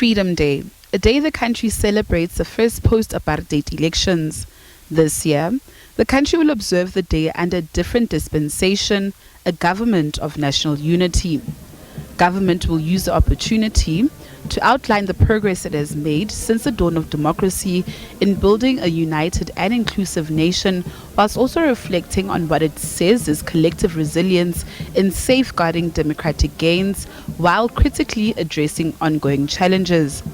Freedom Day, a day the country celebrates the first post-apartheid elections. This year, the country will observe the day under a different dispensation, a government of national unity. Government will use the opportunity to outline the progress it has made since the dawn of democracy in building a united and inclusive nation, whilst also reflecting on what it says is collective resilience in safeguarding democratic gains while critically addressing ongoing challenges.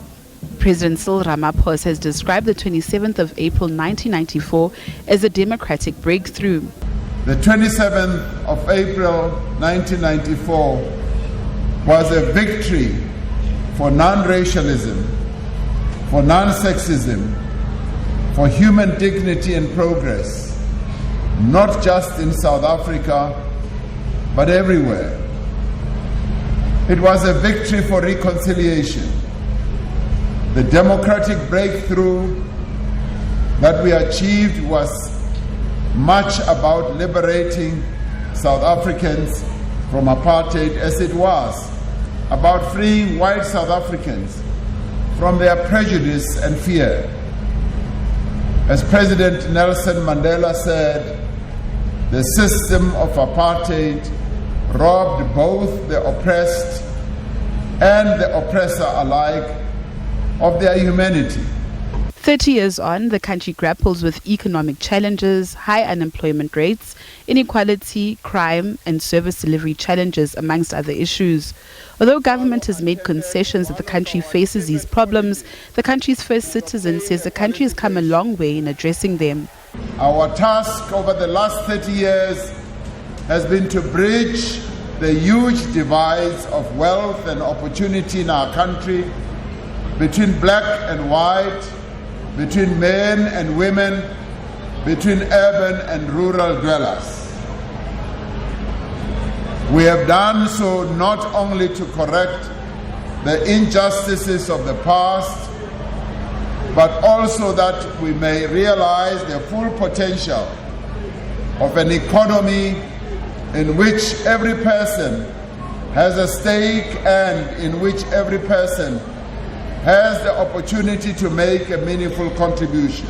President Cyril Ramaphosa has described the 27th of April 1994 as a democratic breakthrough. The 27th of April 1994 was a victory for non-racialism, for non-sexism, for human dignity and progress, not just in South Africa, but everywhere. It was a victory for reconciliation. The democratic breakthrough that we achieved was much about liberating South Africans from apartheid, as it was about freeing white South Africans from their prejudice and fear. As President Nelson Mandela said, the system of apartheid robbed both the oppressed and the oppressor alike of their humanity. 30 years on, the country grapples with economic challenges, high unemployment rates, inequality, crime, and service delivery challenges, amongst other issues. Although government has made concessions that the country faces these problems, the country's first citizen says the country has come a long way in addressing them. Our task over the last 30 years has been to bridge the huge divides of wealth and opportunity in our country between black and white, between men and women, between urban and rural dwellers. We have done so not only to correct the injustices of the past, but also that we may realize the full potential of an economy in which every person has a stake and in which every person has the opportunity to make a meaningful contribution.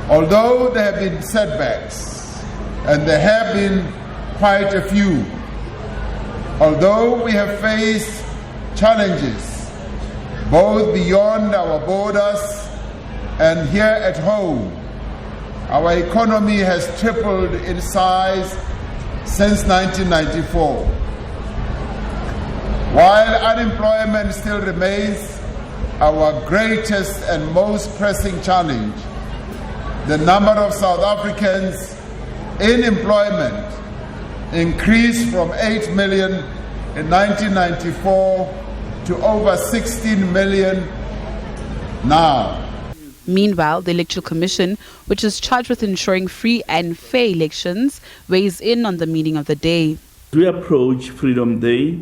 Although there have been setbacks, and there have been quite a few, although we have faced challenges both beyond our borders and here at home, our economy has tripled in size since 1994. While unemployment still remains our greatest and most pressing challenge, the number of South Africans in employment increased from 8 million in 1994 to over 16 million now. Meanwhile, the Electoral Commission, which is charged with ensuring free and fair elections, weighs in on the meaning of the day. We approach Freedom Day,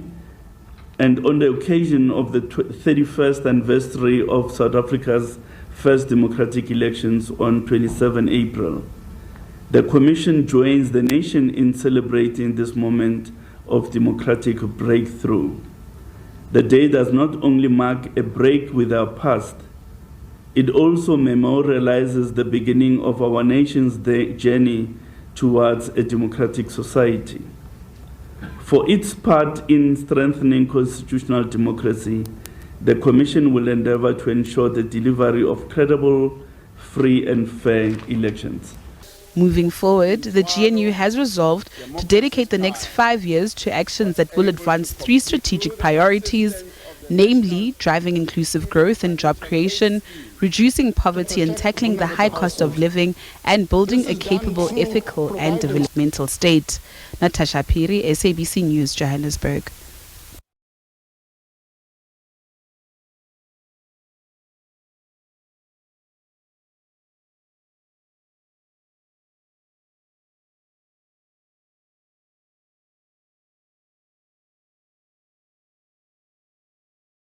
and on the occasion of the 31st anniversary of South Africa's first democratic elections on 27 April, the Commission joins the nation in celebrating this moment of democratic breakthrough. The day does not only mark a break with our past, it also memorializes the beginning of our nation's journey towards a democratic society. For its part in strengthening constitutional democracy, the Commission will endeavor to ensure the delivery of credible, free and fair elections. Moving forward, the GNU has resolved to dedicate the next 5 years to actions that will advance 3 strategic priorities, namely driving inclusive growth and job creation, reducing poverty and tackling the high cost of living, and building a capable, ethical and developmental state. Natasha Piri, SABC News, Johannesburg.